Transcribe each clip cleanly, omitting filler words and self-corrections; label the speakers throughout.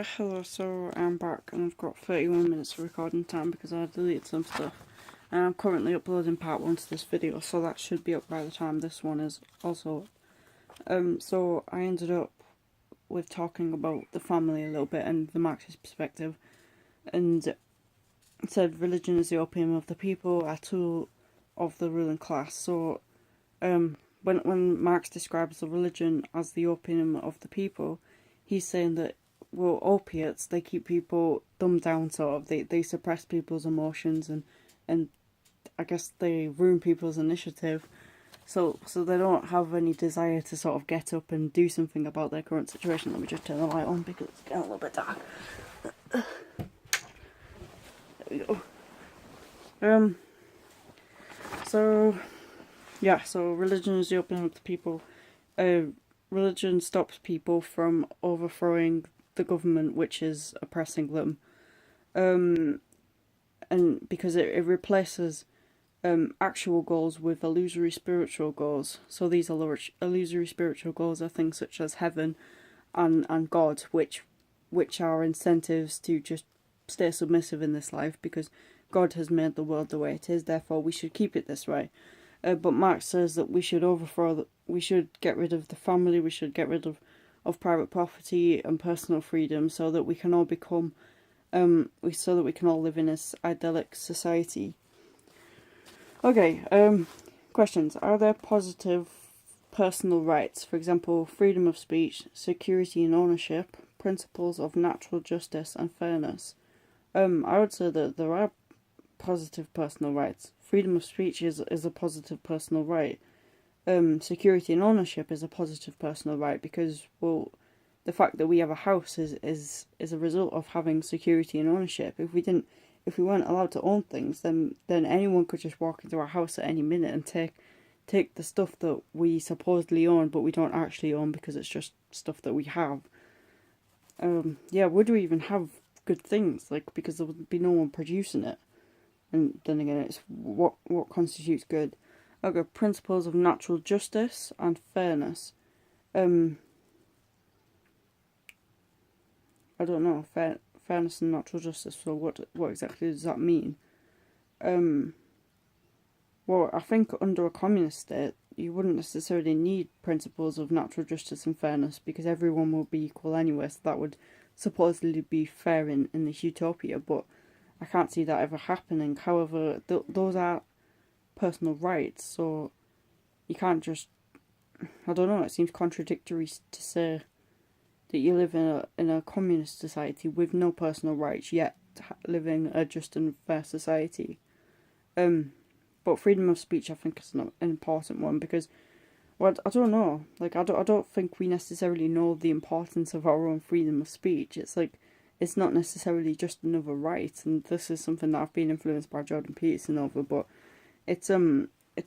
Speaker 1: Hello, so I'm back and I've got 31 minutes of recording time because I deleted some stuff. And I'm currently uploading part 1 to this video, so that should be up by the time this one is also up. So I ended up with talking about the family a little bit and the Marxist perspective, and it said religion is the opium of the people, a tool of the ruling class. So when Marx describes the religion as the opium of the people, he's saying that, well, opiates, they keep people dumbed down, sort of. They suppress people's emotions and I guess they ruin people's initiative. So they don't have any desire to sort of get up and do something about their current situation. Let me just turn the light on because it's getting a little bit dark. There we go. So religion is the opium of the people. Religion stops people from overthrowing the government which is oppressing them, and because it replaces actual goals with illusory spiritual goals. So these illusory spiritual goals are things such as heaven and God, which are incentives to just stay submissive in this life because God has made the world the way it is, therefore we should keep it this way. But Marx says that we should we should get rid of the family, we should get rid of private property and personal freedom so that we can all become, so that we can all live in this idyllic society. Okay, questions. Are there positive personal rights? For example, freedom of speech, security and ownership, principles of natural justice and fairness. I would say that there are positive personal rights. Freedom of speech is a positive personal right. Security and ownership is a positive personal right because, well, the fact that we have a house is a result of having security and ownership. If we weren't allowed to own things, then anyone could just walk into our house at any minute and take the stuff that we supposedly own but we don't actually own because it's just stuff that we have. Would we even have good things? Like, because there would be no one producing it. And then again, it's what constitutes good. Okay, principles of natural justice and fairness. I don't know, fairness and natural justice, so what exactly does that mean? Well, I think under a communist state, you wouldn't necessarily need principles of natural justice and fairness because everyone will be equal anyway, so that would supposedly be fair in this utopia, but I can't see that ever happening. However, those are personal rights, so you can't just, I don't know, it seems contradictory to say that you live in a communist society with no personal rights, yet living a just and fair society. But freedom of speech, I think, is an important one because, well, I don't know, like, I don't think we necessarily know the importance of our own freedom of speech. It's like, it's not necessarily just another right, and this is something that I've been influenced by Jordan Peterson over, but it's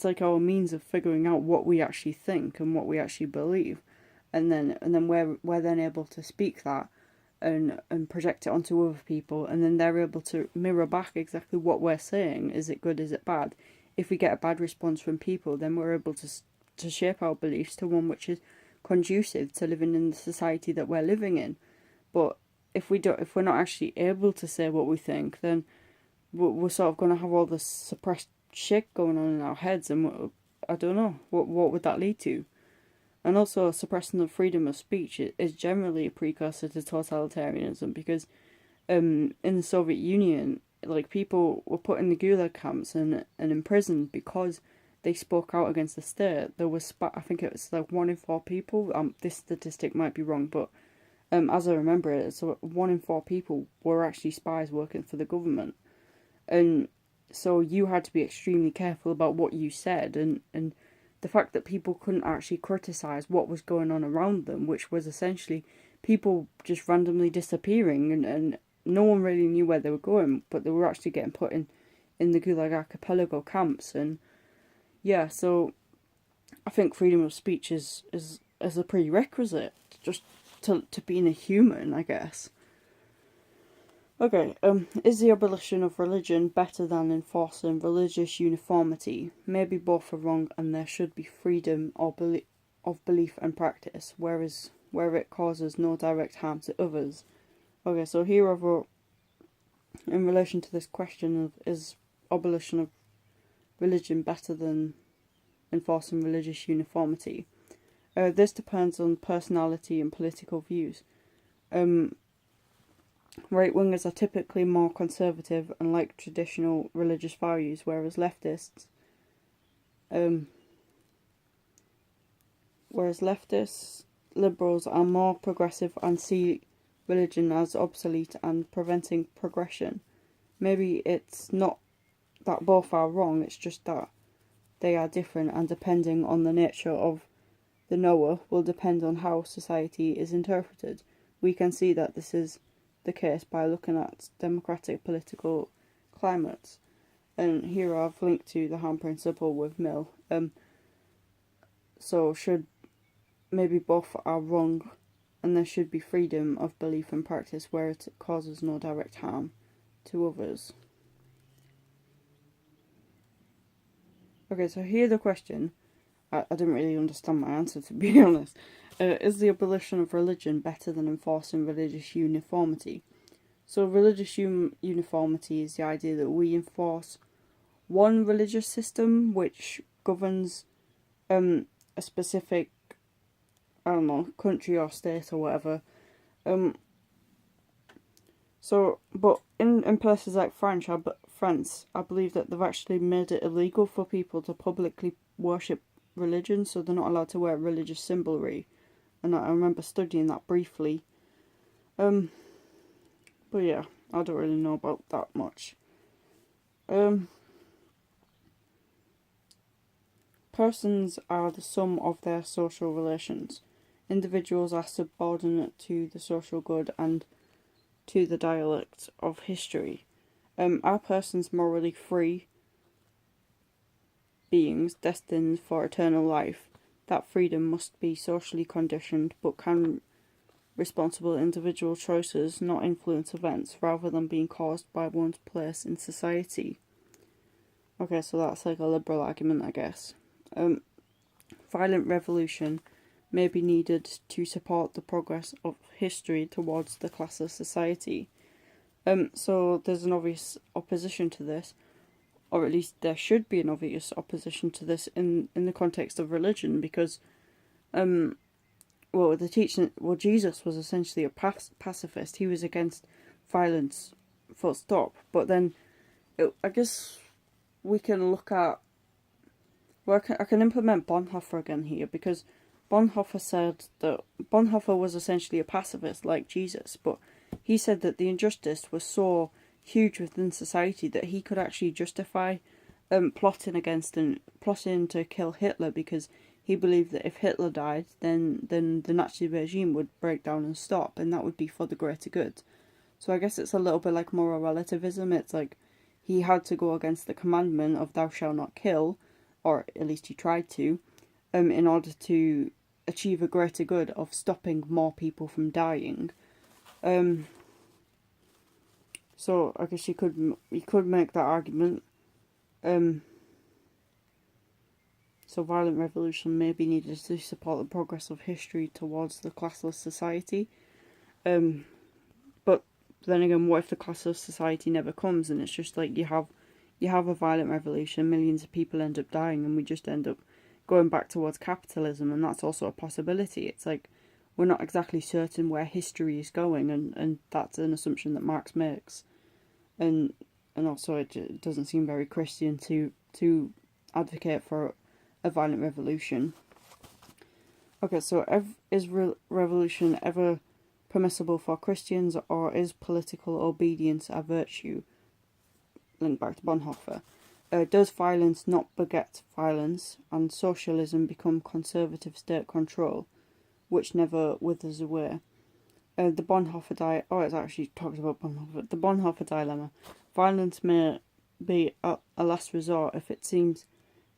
Speaker 1: like our means of figuring out what we actually think and what we actually believe, and then we're then able to speak that and project it onto other people, and then they're able to mirror back exactly what we're saying. Is it good, is it bad? If we get a bad response from people, then we're able to shape our beliefs to one which is conducive to living in the society that we're living in. But if we're not actually able to say what we think, then we're sort of going to have all this suppressed shit going on in our heads, and I don't know, what would that lead to? And also, suppressing the freedom of speech is generally a precursor to totalitarianism because in the Soviet Union, like, people were put in the Gulag camps and imprisoned because they spoke out against the state. There was, I think it was like 1 in 4 people, this statistic might be wrong, but as I remember it, so 1 in 4 people were actually spies working for the government. And so you had to be extremely careful about what you said, and the fact that people couldn't actually criticise what was going on around them, which was essentially people just randomly disappearing, and no one really knew where they were going, but they were actually getting put in the Gulag archipelago camps. And yeah, so I think freedom of speech is a prerequisite just to being a human, I guess. Okay, is the abolition of religion better than enforcing religious uniformity? Maybe both are wrong, and there should be freedom of belief and practice, where it causes no direct harm to others. Okay, so here I wrote, in relation to this question of is abolition of religion better than enforcing religious uniformity? This depends on personality and political views. Right-wingers are typically more conservative and like traditional religious values, whereas liberals are more progressive and see religion as obsolete and preventing progression. Maybe it's not that both are wrong, it's just that they are different, and depending on the nature of the knower will depend on how society is interpreted. We can see that this is the case by looking at democratic political climates. And here I've linked to the harm principle with Mill. So should maybe both are wrong, and there should be freedom of belief and practice where it causes no direct harm to others. Okay, so here the question. I didn't really understand my answer, to be honest. Is the abolition of religion better than enforcing religious uniformity? So religious uniformity is the idea that we enforce one religious system which governs a specific, I don't know, country or state or whatever. But in places like France, I believe that they've actually made it illegal for people to publicly worship religion, so they're not allowed to wear religious symbolry. And I remember studying that briefly. But yeah, I don't really know about that much. Persons are the sum of their social relations. Individuals are subordinate to the social good and to the dialect of history. Are persons morally free beings destined for eternal life? That freedom must be socially conditioned, but can responsible individual choices not influence events rather than being caused by one's place in society? Okay, so that's like a liberal argument, I guess. Violent revolution may be needed to support the progress of history towards the classless society. So there's an obvious opposition to this, or at least there should be an obvious opposition to this in the context of religion, because Jesus was essentially a pacifist. He was against violence, full stop. But then, I guess we can look at. Well, I can implement Bonhoeffer again here, because Bonhoeffer said that Bonhoeffer was essentially a pacifist like Jesus, but he said that the injustice was so huge within society that he could actually justify plotting to kill Hitler, because he believed that if Hitler died, then the Nazi regime would break down and stop, and that would be for the greater good. So I guess it's a little bit like moral relativism. It's like he had to go against the commandment of thou shalt not kill, or at least he tried to, in order to achieve a greater good of stopping more people from dying. So I guess you could make that argument. So violent revolution may be needed to support the progress of history towards the classless society. But then again, what if the classless society never comes, and it's just like you have a violent revolution, millions of people end up dying, and we just end up going back towards capitalism, and that's also a possibility. It's like we're not exactly certain where history is going, and that's an assumption that Marx makes. And also it doesn't seem very Christian to advocate for a violent revolution. Okay, so is revolution ever permissible for Christians, or is political obedience a virtue? Link back to Bonhoeffer. Does violence not beget violence, and socialism become conservative state control, which never withers away? The Bonhoeffer it actually talks about Bonhoeffer. The Bonhoeffer dilemma. Violence may be a last resort if it seems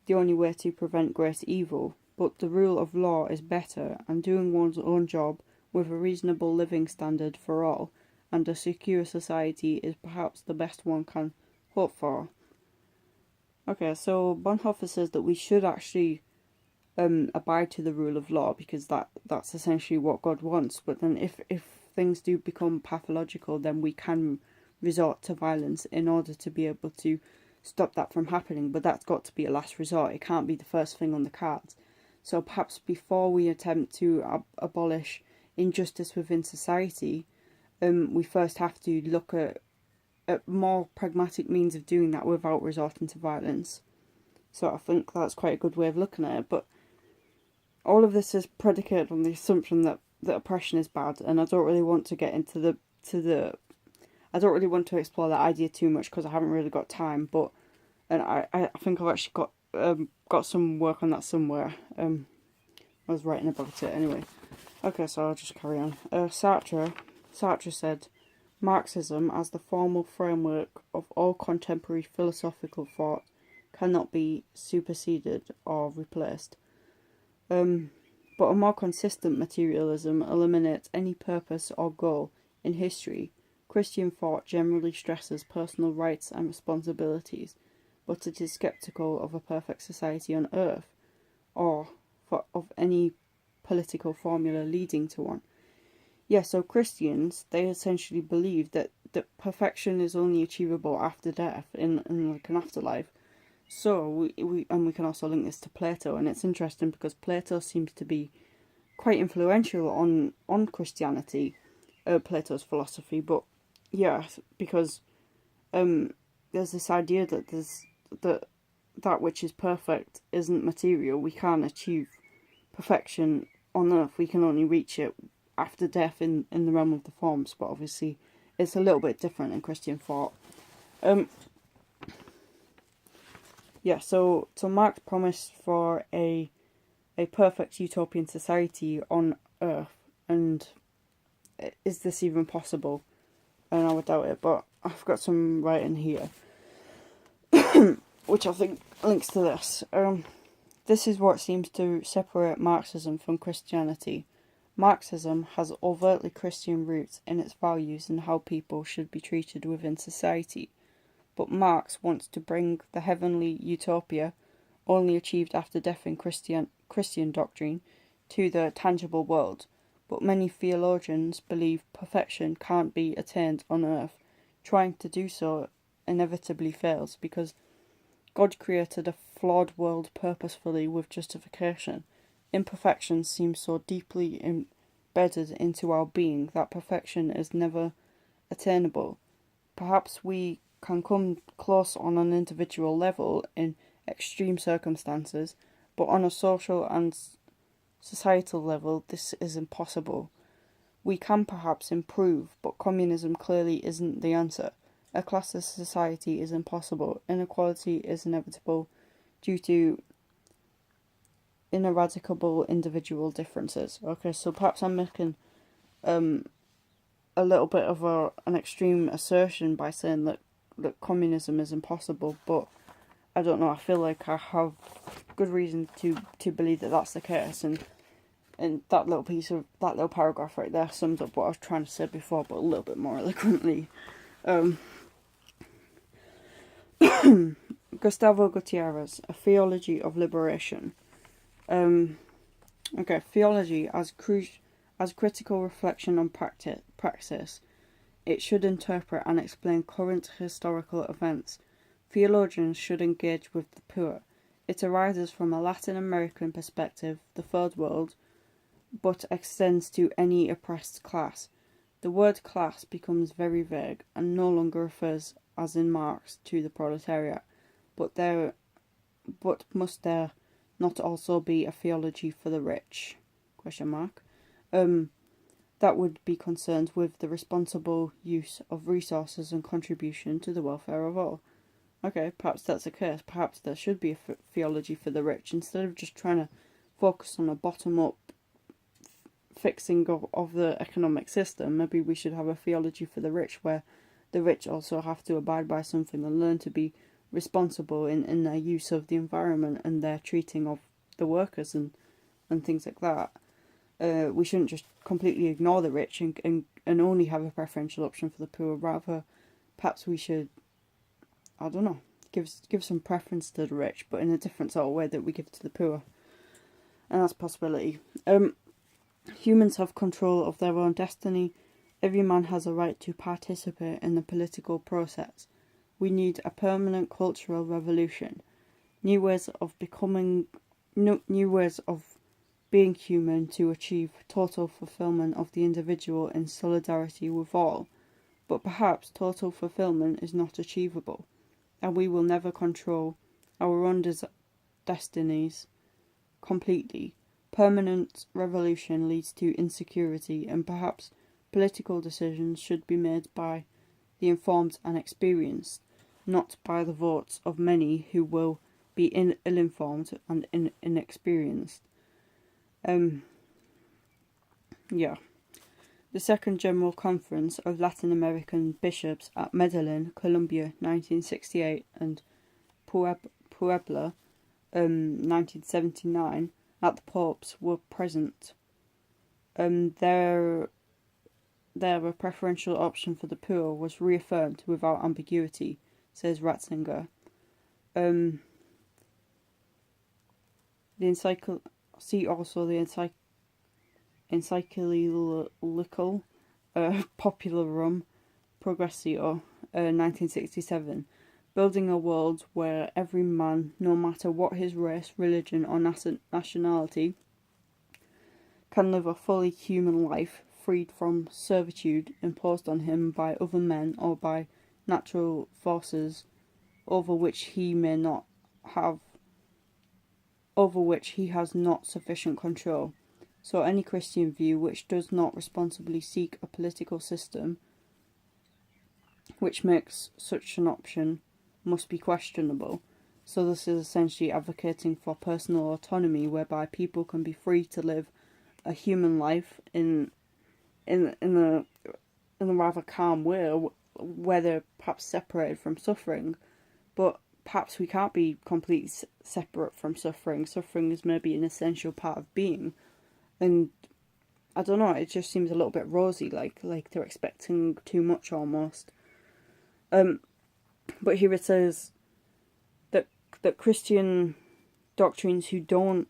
Speaker 1: the only way to prevent great evil, but the rule of law is better, and doing one's own job with a reasonable living standard for all, and a secure society is perhaps the best one can hope for. Okay, so Bonhoeffer says that we should actually abide to the rule of law, because that's essentially what God wants. But then if things do become pathological, then we can resort to violence in order to be able to stop that from happening. But that's got to be a last resort. It can't be the first thing on the cards. So perhaps before we attempt to abolish injustice within society, we first have to look at more pragmatic means of doing that without resorting to violence. So I think that's quite a good way of looking at it. But all of this is predicated on the assumption that oppression is bad, and I don't really want to get into I don't really want to explore that idea too much because I haven't really got time. But I think I've actually got some work on that somewhere. I was writing about it anyway. Okay, so I'll just carry on. Sartre said, Marxism, as the formal framework of all contemporary philosophical thought, cannot be superseded or replaced. But a more consistent materialism eliminates any purpose or goal in history. Christian thought generally stresses personal rights and responsibilities, but it is sceptical of a perfect society on earth, or of any political formula leading to one. Yeah, so Christians, they essentially believe that perfection is only achievable after death, in like an afterlife. So we can also link this to Plato, and it's interesting because Plato seems to be quite influential on Christianity, Plato's philosophy. But yeah, because there's this idea that that which is perfect isn't material. We can't achieve perfection on earth. We can only reach it after death in the realm of the forms. But obviously, it's a little bit different in Christian thought. Yeah, so Marx promised for a perfect utopian society on Earth, and is this even possible? And I would doubt it, but I've got some writing here, which I think links to this. This is what seems to separate Marxism from Christianity. Marxism has overtly Christian roots in its values and how people should be treated within society. But Marx wants to bring the heavenly utopia, only achieved after death in Christian doctrine, to the tangible world. But many theologians believe perfection can't be attained on earth. Trying to do so inevitably fails, because God created a flawed world purposefully with justification. Imperfection seems so deeply embedded into our being that perfection is never attainable. Perhaps we can come close on an individual level in extreme circumstances, but on a social and societal level this is impossible. We can perhaps improve, but communism clearly isn't the answer. A classless society is impossible. Inequality is inevitable due to ineradicable individual differences. Okay, so perhaps I'm making a little bit of an extreme assertion by saying that communism is impossible, but I don't know, I feel like I have good reason to believe that that's the case, and that little paragraph right there sums up what I was trying to say before, but a little bit more eloquently. Gustavo Gutierrez, A Theology of Liberation. Theology as critical reflection on praxis. It should interpret and explain current historical events. Theologians should engage with the poor. It arises from a Latin American perspective, the third world, but extends to any oppressed class. The word class becomes very vague and no longer refers, as in Marx, to the proletariat. But must there not also be a theology for the rich? ? That would be concerned with the responsible use of resources and contribution to the welfare of all. Okay, perhaps that's the case. Perhaps there should be a theology for the rich, instead of just trying to focus on a bottom-up fixing of the economic system. Maybe we should have a theology for the rich, where the rich also have to abide by something and learn to be responsible in their use of the environment and their treating of the workers and things like that. We shouldn't just completely ignore the rich and only have a preferential option for the poor. Rather, perhaps we should, I don't know, give some preference to the rich, but in a different sort of way that we give to the poor. And that's a possibility. Humans have control of their own destiny. Every man has a right to participate in the political process. We need a permanent cultural revolution, new ways of being human to achieve total fulfillment of the individual in solidarity with all. But perhaps total fulfillment is not achievable, and we will never control our own destinies completely. Permanent revolution leads to insecurity, and perhaps political decisions should be made by the informed and experienced, not by the votes of many who will be ill-informed and inexperienced. The Second General Conference of Latin American Bishops at Medellin, Colombia, 1968, and Puebla, 1979, at the Popes were present. Their preferential option for the poor was reaffirmed without ambiguity, says Ratzinger. See also the encyclical Popularum Progressio, 1967, building a world where every man, no matter what his race, religion, or nationality, can live a fully human life, freed from servitude imposed on him by other men or by natural forces over which he has not sufficient control. So any Christian view which does not responsibly seek a political system which makes such an option must be questionable. So this is essentially advocating for personal autonomy, whereby people can be free to live a human life in a rather calm way, where they're perhaps separated from suffering, but perhaps we can't be completely separate from suffering. Suffering is maybe an essential part of being, and I don't know, it just seems a little bit rosy, like they're expecting too much almost. But here it says that Christian doctrines who don't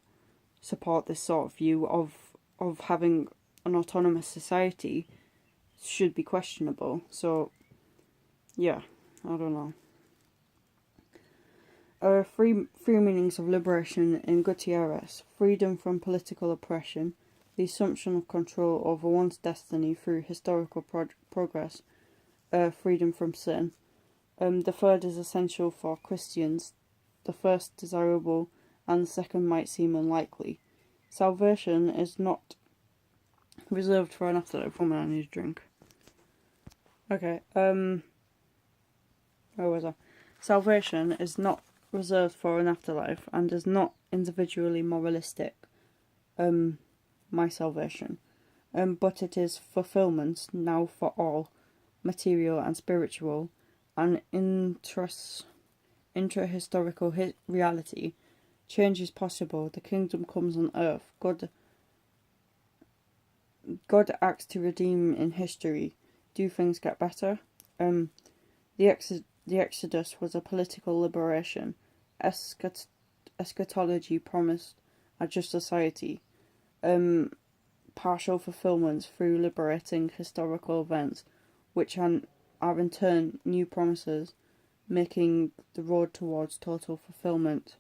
Speaker 1: support this sort of view of having an autonomous society should be questionable. So, yeah, I don't know. Three meanings of liberation in Gutierrez: freedom from political oppression, the assumption of control over one's destiny through historical progress, freedom from sin. The third is essential for Christians, the first desirable, and the second might seem unlikely. Salvation is not reserved for an afterlife. Woman, I need a drink. Okay, where was I? Salvation is not reserved for an afterlife and is not individually moralistic, my salvation, but it is fulfillment now for all, material and spiritual, an intra-historical reality. Change is possible, the kingdom comes on earth, God acts to redeem in history. Do things get better? The Exodus was a political liberation. Eschatology promised a just society. Partial fulfillments through liberating historical events, which are in turn new promises, making the road towards total fulfillment.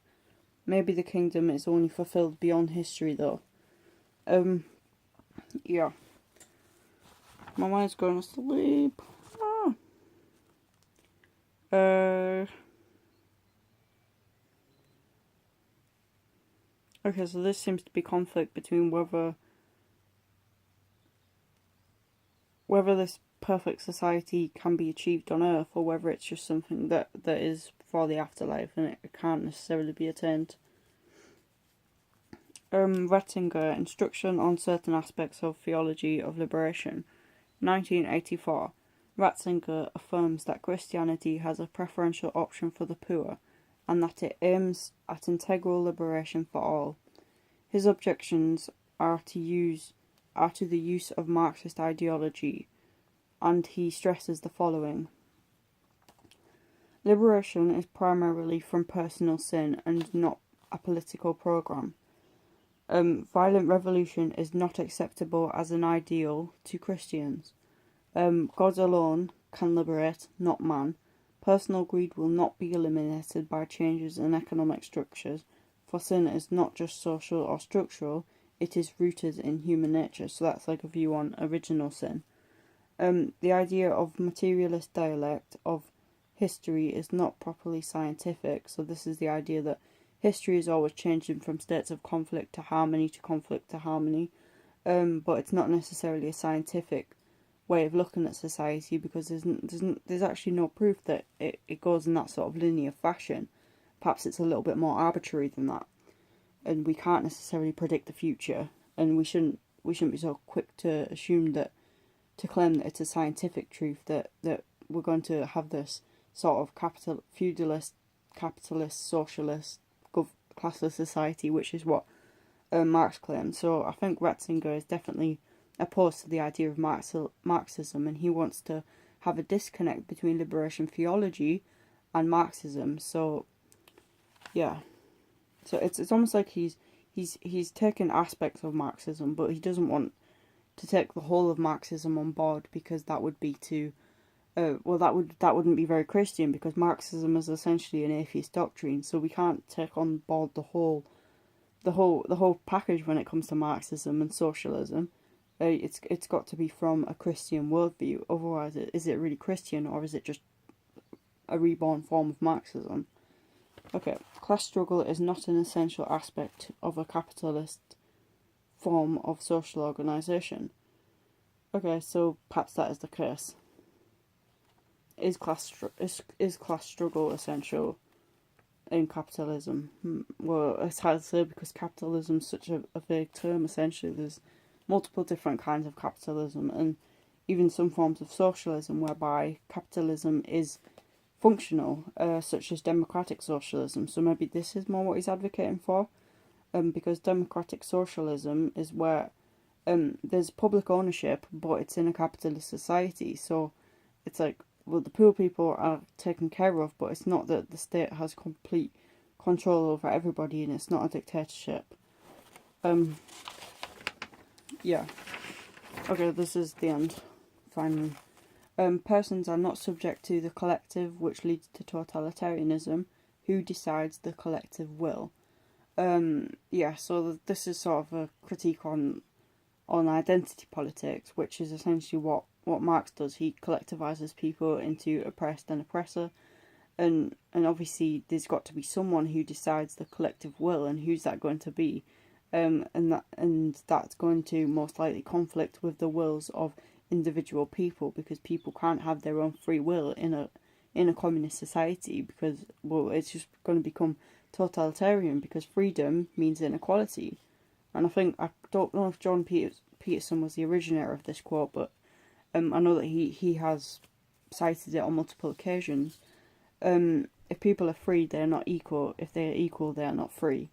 Speaker 1: Maybe the kingdom is only fulfilled beyond history, though. Yeah. My mind's going to sleep. Okay, so this seems to be conflict between whether this perfect society can be achieved on Earth, or whether it's just something that is for the afterlife and it can't necessarily be attained. Ratzinger, Instruction on Certain Aspects of Theology of Liberation, 1984. Ratzinger affirms that Christianity has a preferential option for the poor, and that it aims at integral liberation for all. His objections are to the use of Marxist ideology, and he stresses the following. Liberation is primarily from personal sin and not a political program. Violent revolution is not acceptable as an ideal to Christians. God alone can liberate, not man. Personal greed will not be eliminated by changes in economic structures, for sin is not just social or structural, it is rooted in human nature. So that's like a view on original sin. The idea of materialist dialect of history is not properly scientific, so this is the idea that history is always changing from states of conflict to harmony to conflict to harmony, but it's not necessarily a scientific way of looking at society because there's actually no proof that it goes in that sort of linear fashion. Perhaps it's a little bit more arbitrary than that, and we can't necessarily predict the future, and we shouldn't be so quick to assume that, to claim that it's a scientific truth that we're going to have this sort of feudalist, capitalist, socialist, classless society, which is what Marx claimed. So I think Ratzinger is definitely opposed to the idea of Marxism, and he wants to have a disconnect between liberation theology and Marxism. So yeah, so it's almost like he's taken aspects of Marxism, but he doesn't want to take the whole of Marxism on board because that would be too that wouldn't be very Christian, because Marxism is essentially an atheist doctrine, so we can't take on board the whole package when it comes to Marxism and socialism. It's got to be from a Christian worldview. Otherwise, is it really Christian, or is it just a reborn form of Marxism? Okay, class struggle is not an essential aspect of a capitalist form of social organisation. Okay, so perhaps that is the case. Is class struggle essential in capitalism? Well, it's hard to say because capitalism is such a vague term. Essentially, there's multiple different kinds of capitalism, and even some forms of socialism whereby capitalism is functional, such as democratic socialism. So maybe this is more what he's advocating for, because democratic socialism is where there's public ownership, but it's in a capitalist society. So it's like, well, the poor people are taken care of, but it's not that the state has complete control over everybody, and it's not a dictatorship. Yeah. Okay, this is the end. Finally. Persons are not subject to the collective, which leads to totalitarianism. Who decides the collective will? Yeah, so this is sort of a critique on identity politics, which is essentially what Marx does. He collectivizes people into oppressed and oppressor, and obviously there's got to be someone who decides the collective will, and who's that going to be? And that's going to most likely conflict with the wills of individual people, because people can't have their own free will in a communist society, because, well, it's just going to become totalitarian, because freedom means inequality. And I don't know if John Peterson was the originator of this quote, but I know that he has cited it on multiple occasions. If people are free, they're not equal. If they are equal, they are not free.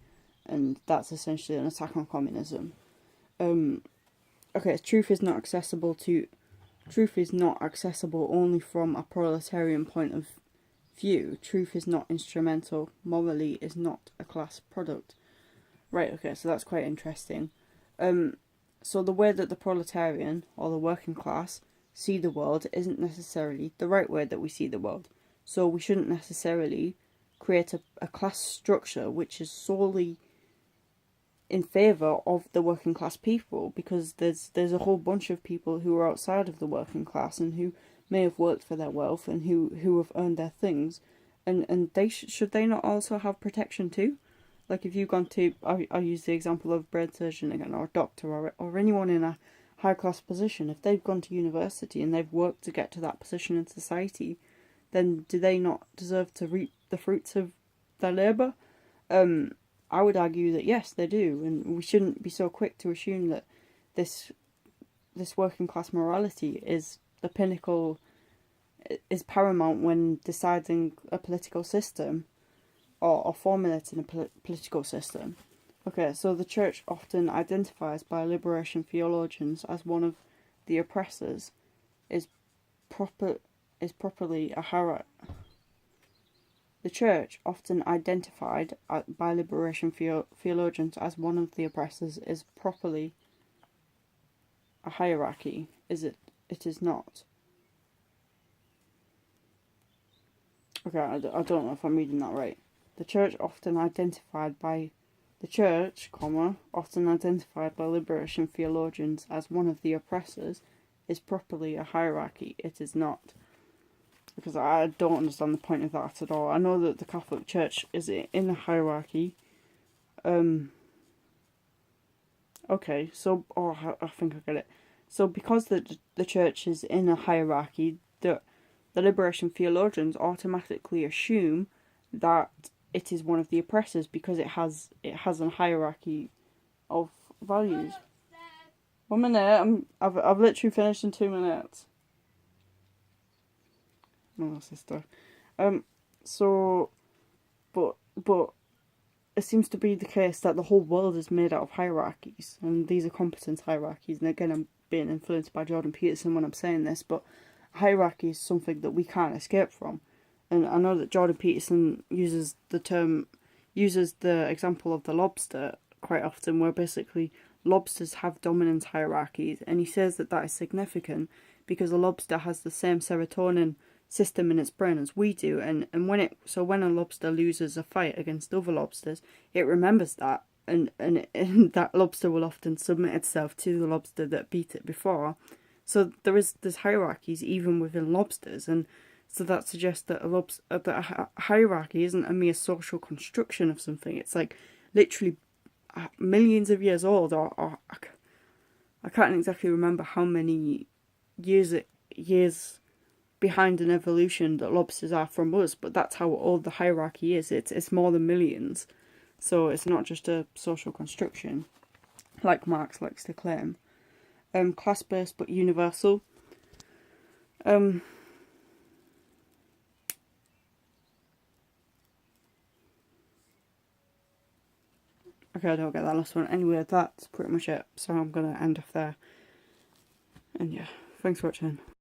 Speaker 1: And that's essentially an attack on communism. Okay, truth is not accessible only from a proletarian point of view. Truth is not instrumental. Morally is not a class product. Right, okay, so that's quite interesting. So the way that the proletarian, or the working class, see the world isn't necessarily the right way that we see the world. So we shouldn't necessarily create a class structure which is solely in favour of the working class people, because there's a whole bunch of people who are outside of the working class and who may have worked for their wealth and who have earned their things, and they should they not also have protection too? Like, if you've gone to, I use the example of a brain surgeon again, or a doctor, or anyone in a high class position. If they've gone to university and they've worked to get to that position in society, then do they not deserve to reap the fruits of their labour? I would argue that yes, they do, and we shouldn't be so quick to assume that this working class morality is the pinnacle, is paramount when deciding a political system, or formulating a political system. Okay, so the church often identifies by liberation theologians as one of the oppressors, is properly a hierarchy. The Church, often identified by liberation theologians as one of the oppressors, is properly a hierarchy. It is not. Okay, I don't know if I'm reading that right. The church, often identified by liberation theologians as one of the oppressors, is properly a hierarchy. It is not. Because I don't understand the point of that at all. I know that the Catholic Church is in a hierarchy. Okay, so I think I get it. So because the church is in a hierarchy, the liberation theologians automatically assume that it is one of the oppressors because it has a hierarchy of values. 1 minute, I've literally finished in 2 minutes. No, sister. So, but it seems to be the case that the whole world is made out of hierarchies, and these are competence hierarchies. And again, I'm being influenced by Jordan Peterson when I'm saying this, but hierarchy is something that we can't escape from. And I know that Jordan Peterson uses the example of the lobster quite often, where basically lobsters have dominance hierarchies, and he says that that is significant because a lobster has the same serotonin system in its brain as we do, and when a lobster loses a fight against other lobsters, it remembers that, and that lobster will often submit itself to the lobster that beat it before. So there's hierarchies even within lobsters, and so that suggests that a hierarchy isn't a mere social construction of something. It's like literally millions of years old, or I can't exactly remember how many years behind an evolution that lobsters are from us, but that's how old the hierarchy is. It's more than millions, so it's not just a social construction, like Marx likes to claim. Class-based but universal. Okay, I don't get that last one. Anyway, that's pretty much it. So I'm gonna end off there. And yeah, thanks for watching.